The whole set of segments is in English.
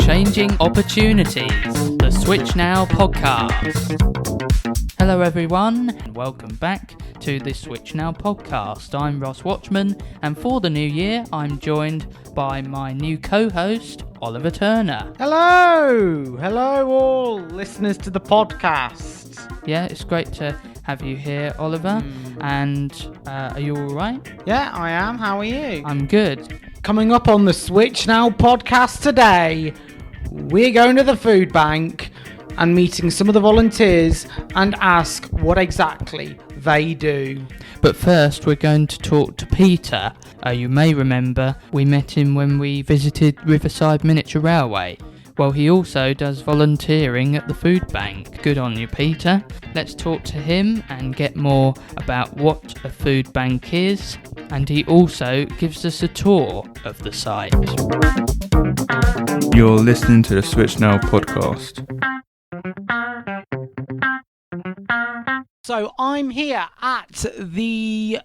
Changing Opportunities, the Switch Now podcast. Hello everyone, and welcome back to the Switch Now podcast. I'm Ross Watchman, and for the new year, I'm joined by my new co-host, Oliver Turner. Hello all listeners to the podcast. Yeah, it's great to have you here, Oliver. And are you all right? Yeah, I am. How are you? I'm good. Coming up on the Switch Now podcast today, we're going to the food bank and meeting some of the volunteers and ask what exactly they do. But first, we're going to talk to Peter. You may remember we met him when we visited Riverside Miniature Railway. Well, he also does volunteering at the food bank. Good on you, Peter. Let's talk to him and get more about what a food bank is. And he also gives us a tour of the site. You're listening to the Switch Now podcast. So I'm here at the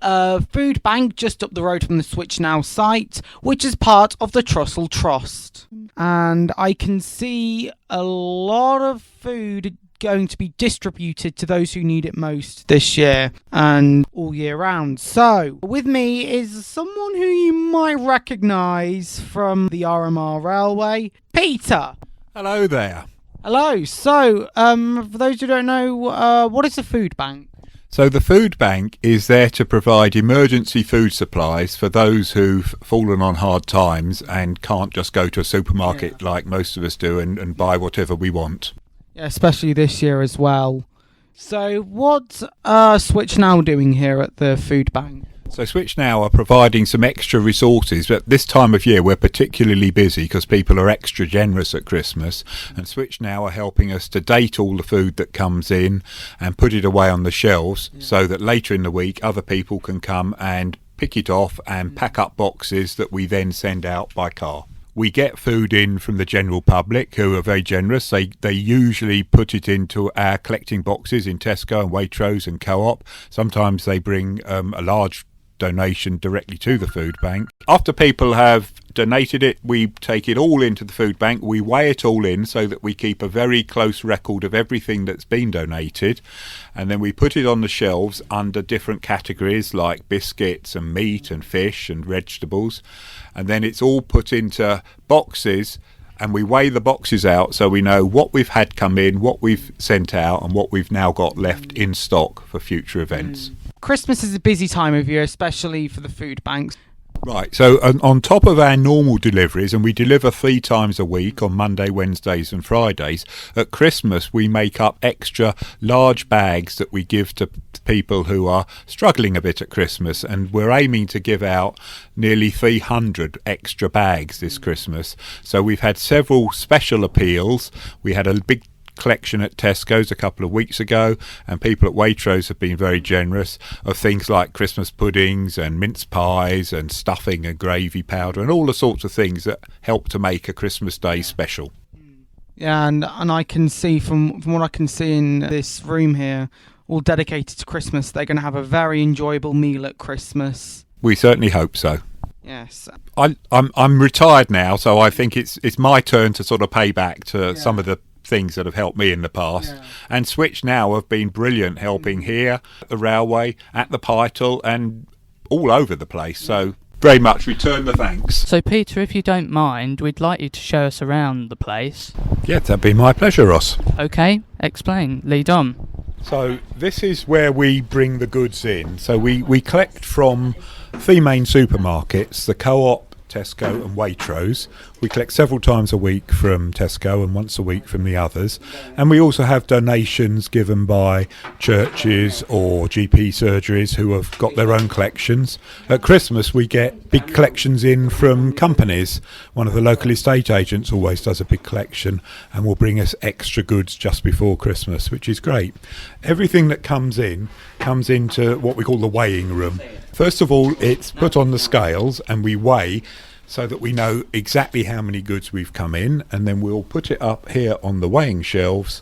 food bank just up the road from the Switch Now site, which is part of the Trussell Trust. And I can see a lot of food going to be distributed to those who need it most this year and all year round. So with me is someone who you might recognise from the RMR Railway, Peter. Hello there. Hello. So, for those who don't know, what is a food bank? So the food bank is there to provide emergency food supplies for those who've fallen on hard times and can't just go to a supermarket like most of us do and buy whatever we want. Yeah, especially this year as well. So what's Switch Now doing here at the food bank? So Switch Now are providing some extra resources, but this time of year we're particularly busy because people are extra generous at Christmas, and Switch Now are helping us to date all the food that comes in and put it away on the shelves so that later in the week other people can come and pick it off and pack up boxes that we then send out by car. We get food in from the general public who are very generous. They usually put it into our collecting boxes in Tesco and Waitrose and Co-op. Sometimes they bring a large donation directly to the food bank. After people have donated it, we take it all into the food bank. We weigh it all in so that we keep a very close record of everything that's been donated, and then we put it on the shelves under different categories like biscuits and meat and fish and vegetables, and then it's all put into boxes and we weigh the boxes out so we know what we've had come in, what we've sent out, and what we've now got left in stock for future events. Christmas is a busy time of year, especially for the food banks. Right, so on top of our normal deliveries, and we deliver 3 times a week on Monday, Wednesdays and Fridays, at Christmas we make up extra large bags that we give to people who are struggling a bit at Christmas, and we're aiming to give out nearly 300 extra bags this Christmas. So we've had several special appeals. We had a big collection at Tesco's a couple of weeks ago, and people at Waitrose have been very generous of things like Christmas puddings and mince pies and stuffing and gravy powder and all the sorts of things that help to make a Christmas day special. Yeah, and I can see from what I can see in this room here, all dedicated to Christmas, they're going to have a very enjoyable meal at Christmas. We certainly hope so. Yes. I'm retired now, so I think it's my turn to sort of pay back to some of the things that have helped me in the past, and Switch Now have been brilliant helping here at the railway, at the Pytel, and all over the place, so very much return the thanks. So Peter, if you don't mind, we'd like you to show us around the place. Yeah, that'd be my pleasure, Ross. Okay, explain, lead on. So this is where we bring the goods in. So we collect from 3 main supermarkets, the Co-op, Tesco and Waitrose. We collect several times a week from Tesco and once a week from the others, and we also have donations given by churches or GP surgeries who have got their own collections. At Christmas we get big collections in from companies. One of the local estate agents always does a big collection and will bring us extra goods just before Christmas, which is great. Everything that comes into what we call the weighing room. First of all, it's put on the scales and we weigh so that we know exactly how many goods we've come in, and then we'll put it up here on the weighing shelves,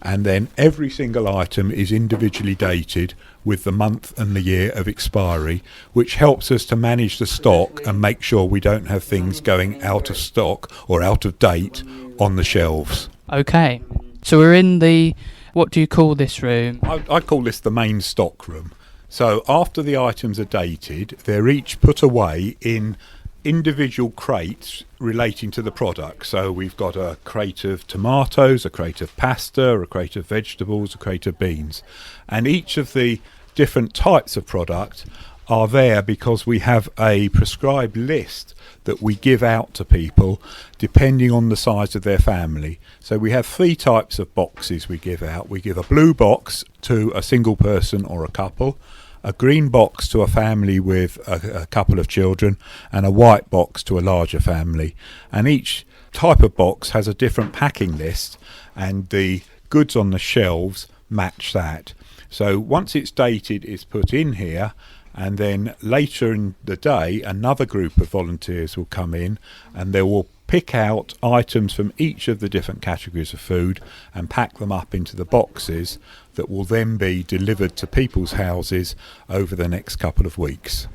and then every single item is individually dated with the month and the year of expiry, which helps us to manage the stock and make sure we don't have things going out of stock or out of date on the shelves. Okay, so we're in the, what do you call this room? I call this the main stock room. So after the items are dated, they're each put away in individual crates relating to the product. So we've got a crate of tomatoes, a crate of pasta, a crate of vegetables, a crate of beans. And each of the different types of product are there because we have a prescribed list that we give out to people depending on the size of their family. So we have 3 types of boxes we give out. We give a blue box to a single person or a couple, a green box to a family with a couple of children, and a white box to a larger family. And each type of box has a different packing list, and the goods on the shelves match that. So once it's dated, it's put in here, and then later in the day another group of volunteers will come in and they will pick out items from each of the different categories of food and pack them up into the boxes that will then be delivered to people's houses over the next couple of weeks.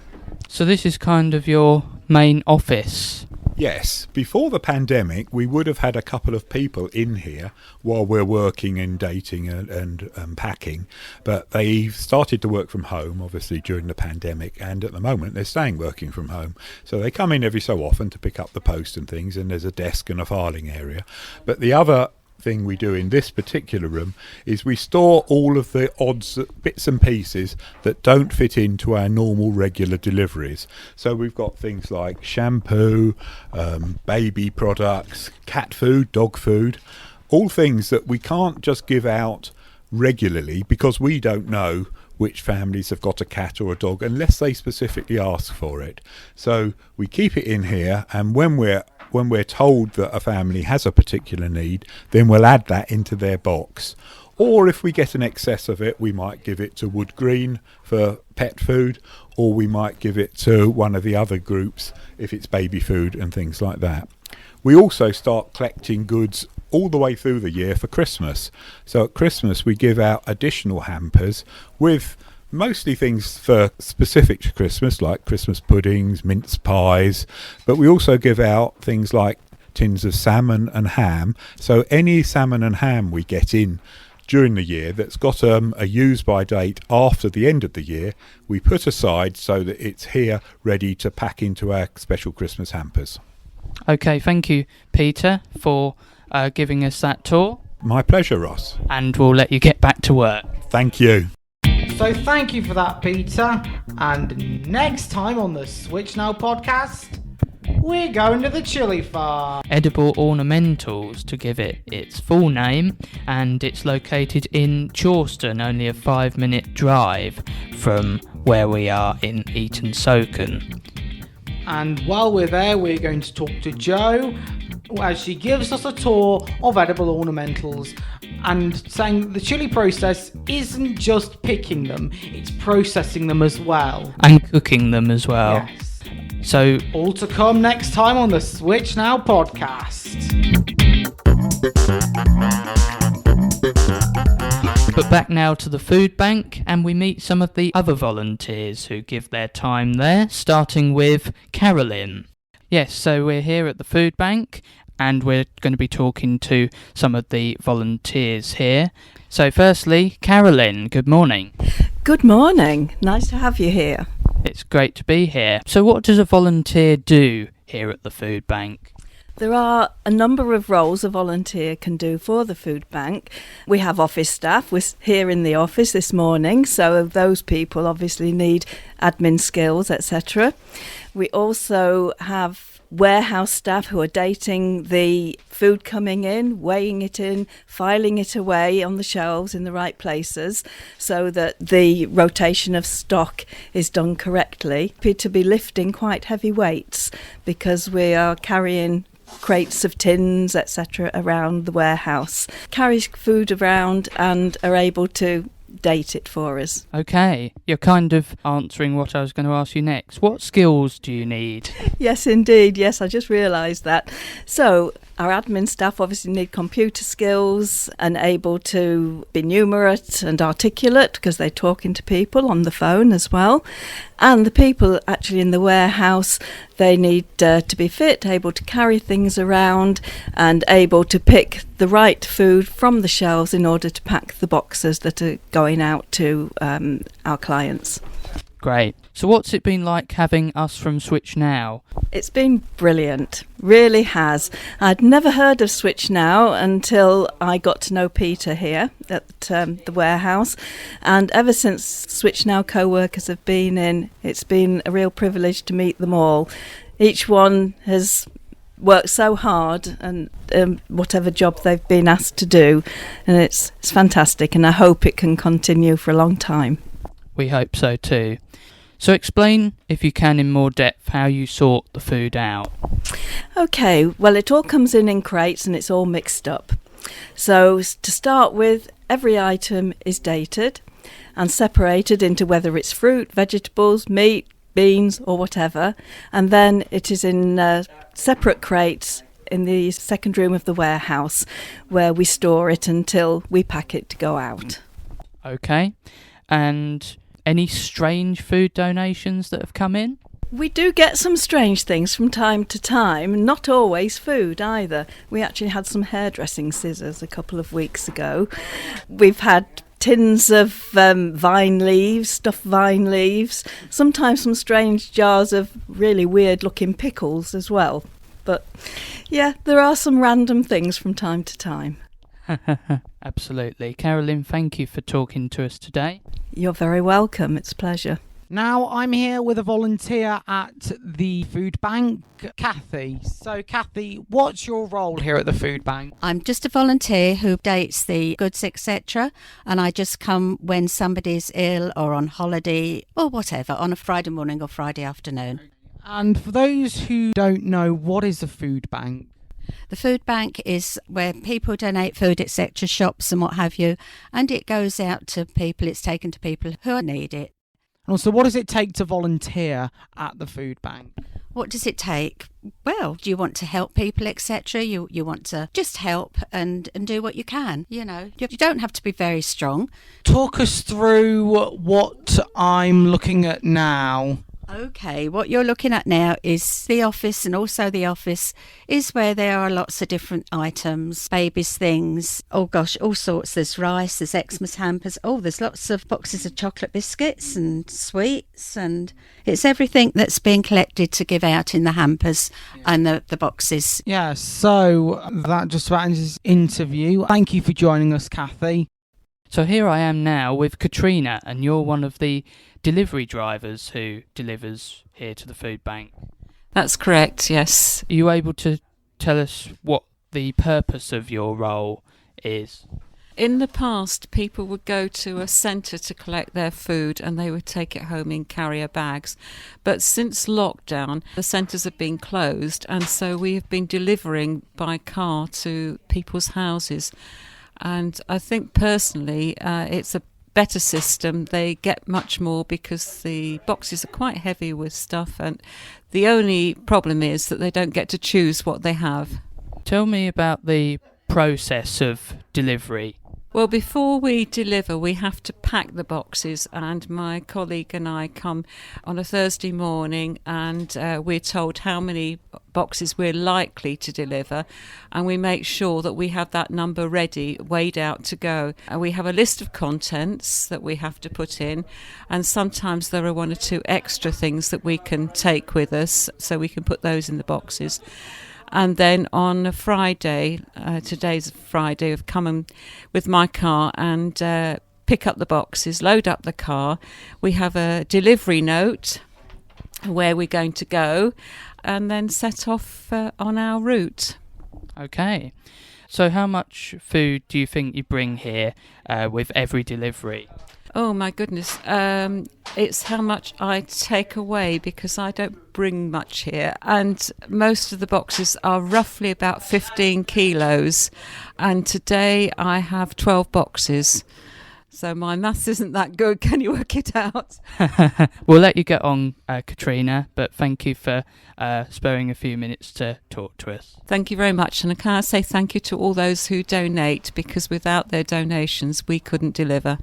So this is kind of your main office. Yes, before the pandemic we would have had a couple of people in here while we're working and dating and packing, but they started to work from home obviously during the pandemic, and at the moment they're staying working from home. So they come in every so often to pick up the post and things, and there's a desk and a filing area. But the other thing we do in this particular room is we store all of the odds bits and pieces that don't fit into our normal regular deliveries. So we've got things like shampoo, baby products, cat food, dog food, all things that we can't just give out regularly because we don't know which families have got a cat or a dog unless they specifically ask for it. So we keep it in here, and when we're told that a family has a particular need, then we'll add that into their box. Or if we get an excess of it, we might give it to Wood Green for pet food, or we might give it to one of the other groups if it's baby food and things like that. We also start collecting goods all the way through the year for Christmas. So at Christmas we give out additional hampers with mostly things for specific to Christmas, like Christmas puddings, mince pies, but we also give out things like tins of salmon and ham. So any salmon and ham we get in during the year that's got a use by date after the end of the year, we put aside so that it's here ready to pack into our special Christmas hampers. Okay, thank you, Peter, for giving us that tour. My pleasure, Ross. And we'll let you get back to work. Thank you. So thank you for that, Peter. And next time on the Switch Now podcast, we're going to the chili farm. Edible Ornamentals, to give it its full name, and it's located in Chawston, only a 5-minute drive from where we are in Eton-Soken. And while we're there, we're going to talk to Jo as she gives us a tour of edible ornamentals, and saying that the chili process isn't just picking them, it's processing them as well. And cooking them as well. Yes. So, all to come next time on the Switch Now podcast. but back now to the food bank, and we meet some of the other volunteers who give their time there, starting with Carolyn. Yes, so we're here at the food bank, and we're going to be talking to some of the volunteers here. So firstly, Carolyn, good morning. Good morning. Nice to have you here. It's great to be here. So what does a volunteer do here at the food bank? There are a number of roles a volunteer can do for the food bank. We have office staff. We're here in the office this morning, so those people obviously need admin skills, etc. We also have warehouse staff who are dating the food coming in, weighing it in, filing it away on the shelves in the right places so that the rotation of stock is done correctly. To be lifting quite heavy weights because we are carrying crates of tins, etc. around the warehouse, carry food around and are able to date it for us. Okay, you're kind of answering what I was going to ask you next. What skills do you need? Yes, indeed. Yes, I just realised that. So Our admin staff obviously need computer skills and able to be numerate and articulate because they're talking to people on the phone as well. And the people actually in the warehouse, they need to be fit, able to carry things around and able to pick the right food from the shelves in order to pack the boxes that are going out to our clients. Great. So what's it been like having us from Switch Now? It's been brilliant, really has. I'd never heard of Switch Now until I got to know Peter here at the warehouse. And ever since Switch Now co-workers have been in, it's been a real privilege to meet them all. Each one has worked so hard and whatever job they've been asked to do. And it's fantastic, and I hope it can continue for a long time. We hope so too. So explain, if you can, in more depth how you sort the food out. Okay, well, it all comes in crates and it's all mixed up. So to start with, every item is dated and separated into whether it's fruit, vegetables, meat, beans or whatever. And then it is in separate crates in the second room of the warehouse where we store it until we pack it to go out. Okay. And any strange food donations that have come in? We do get some strange things from time to time, not always food either. We actually had some hairdressing scissors a couple of weeks ago. We've had tins of vine leaves, stuffed vine leaves, sometimes some strange jars of really weird looking pickles as well. But yeah, there are some random things from time to time. Absolutely. Carolyn, thank you for talking to us today. You're very welcome. It's a pleasure. Now I'm here with a volunteer at the food bank, Kathy. So Kathy, what's your role here at the food bank? I'm just a volunteer who dates the goods, etc. And I just come when somebody's ill or on holiday or whatever, on a Friday morning or Friday afternoon. And for those who don't know, what is a food bank? The food bank is where people donate food, etc., shops and what have you, and it goes out to people, it's taken to people who need it. And also, what does it take to volunteer at the food bank? What does it take? Well, do you want to help people, etc.? You want to just help and do what you can, you know. You don't have to be very strong. Talk us through what I'm looking at now. Okay, what you're looking at now is the office, and also the office is where there are lots of different items, babies' things, oh gosh, all sorts. There's rice, there's Xmas hampers, there's lots of boxes of chocolate biscuits and sweets, and it's everything that's being collected to give out in the hampers and the boxes. Yeah, so that just about ends this interview. Thank you for joining us, Kathy. So here I am now with Katrina, and you're one of the delivery drivers who delivers here to the food bank. That's correct, yes. Are you able to tell us what the purpose of your role is? In the past, people would go to a centre to collect their food and they would take it home in carrier bags. But since lockdown, the centres have been closed, and so we have been delivering by car to people's houses. And I think personally it's a better system. They get much more because the boxes are quite heavy with stuff, and the only problem is that they don't get to choose what they have. Tell me about the process of delivery. Well, before we deliver, we have to pack the boxes, and my colleague and I come on a Thursday morning, and we're told how many boxes we're likely to deliver, and we make sure that we have that number ready, weighed out to go. And we have a list of contents that we have to put in, and sometimes there are one or two extra things that we can take with us, so we can put those in the boxes. And then on a Friday, today's Friday, I've come with my car and pick up the boxes, load up the car. We have a delivery note where we're going to go, and then set off on our route. Okay. So how much food do you think you bring here with every delivery? Oh my goodness, it's how much I take away, because I don't bring much here, and most of the boxes are roughly about 15 kilos, and today I have 12 boxes, So my maths isn't that good. Can you work it out? We'll let you get on, Katrina, but thank you for sparing a few minutes to talk to us. Thank you very much. And can I say thank you to all those who donate, because without their donations, we couldn't deliver.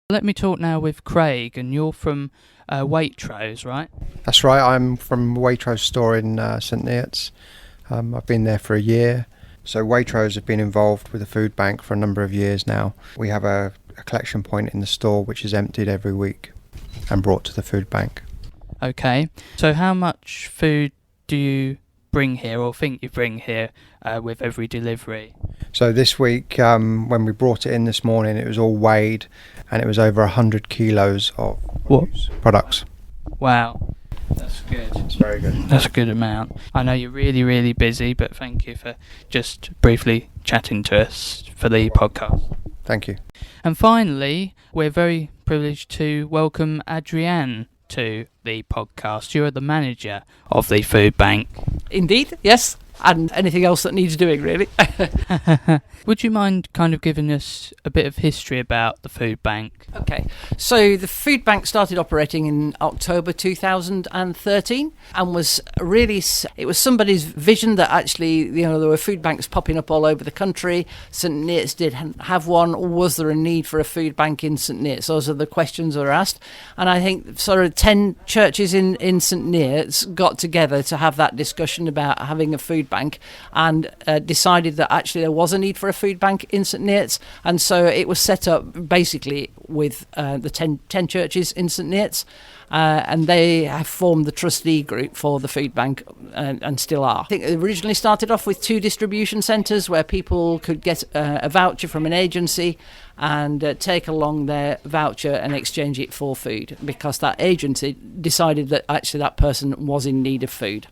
Let me talk now with Craig, and you're from Waitrose, right? That's right, I'm from Waitrose store in St Neots. I've been there for a year. So Waitrose have been involved with the food bank for a number of years now. We have a collection point in the store which is emptied every week and brought to the food bank. Okay, so how much food do you bring here, or think you bring here, with every delivery? So this week, when we brought it in this morning, it was all weighed and it was over 100 kilos of products. Wow, that's good. It's very good. That's a good amount. I know you're really, really busy, but thank you for just briefly chatting to us for the podcast. Thank you. And finally, we're very privileged to welcome Adrienne to the podcast. You're the manager of the food bank. Indeed, yes. And anything else that needs doing, really. Would you mind kind of giving us a bit of history about the food bank? Okay, so the food bank started operating in October 2013 and was really, it was somebody's vision that actually, there were food banks popping up all over the country. St Neots did have one. Was there a need for a food bank in St Neots? Those are the questions that are asked. And I think sort of 10 churches in St Neots got together to have that discussion about having a food bank and decided that actually there was a need for a food bank in St Neots, and so it was set up basically with the 10 churches in St Neots, and they have formed the trustee group for the food bank and still are. I think it originally started off with 2 distribution centres where people could get a voucher from an agency and take along their voucher and exchange it for food, because that agency decided that actually that person was in need of food.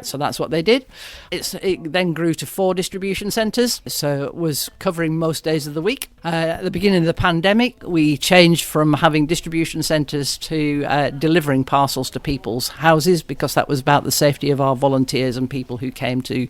So that's what they did. It then grew to 4 distribution centres, so it was covering most days of the week. At the beginning of the pandemic, we changed from having distribution centres to delivering parcels to people's houses, because that was about the safety of our volunteers and people who came to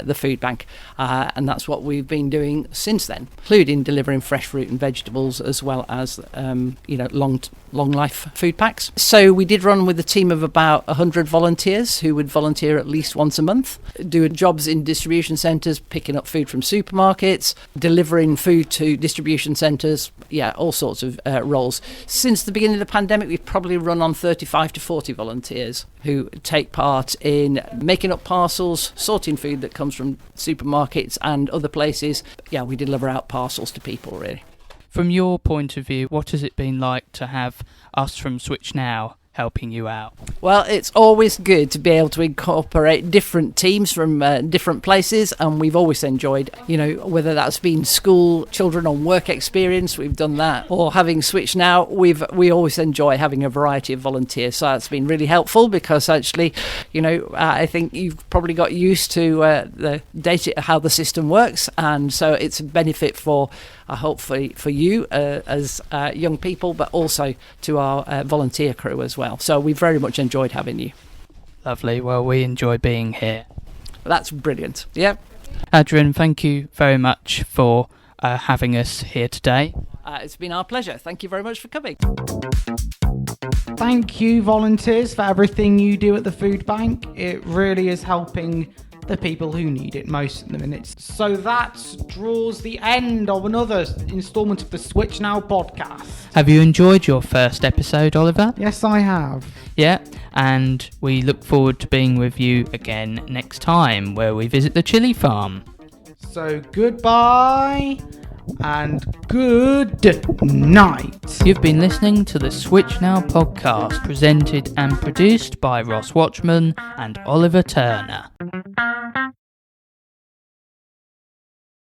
the food bank. And that's what we've been doing since then, including delivering fresh fruit and vegetables, as well as long life food packs. So we did run with a team of about 100 volunteers who would volunteer at least once a month, doing jobs in distribution centres, picking up food from supermarkets, delivering food to distribution centres, all sorts of roles. Since the beginning of the pandemic, we've probably run on 35 to 40 volunteers who take part in making up parcels, sorting food that comes from supermarkets and other places. We deliver out parcels to people, really. From your point of view, what has it been like to have us from Switch Now helping you out? Well, it's always good to be able to incorporate different teams from different places, and we've always enjoyed, whether that's been school, children on work experience, we've done that, or having Switch Now, we always enjoy having a variety of volunteers. So that's been really helpful, because actually, I think you've probably got used to the data, how the system works, and so it's a benefit for, I hope, for you as young people, but also to our volunteer crew as well. So we very much enjoyed having you. Lovely. Well, we enjoy being here. That's brilliant. Yeah. Adrian, thank you very much for having us here today. It's been our pleasure. Thank you very much for coming. Thank you, volunteers, for everything you do at the food bank. It really is helping the people who need it most at the minute. So that draws the end of another instalment of the Switch Now podcast. Have you enjoyed your first episode, Oliver? Yes, I have. Yeah, and we look forward to being with you again next time, where we visit the chili farm. So goodbye and good night. You've been listening to the Switch Now podcast, presented and produced by Ross Watchman and Oliver Turner.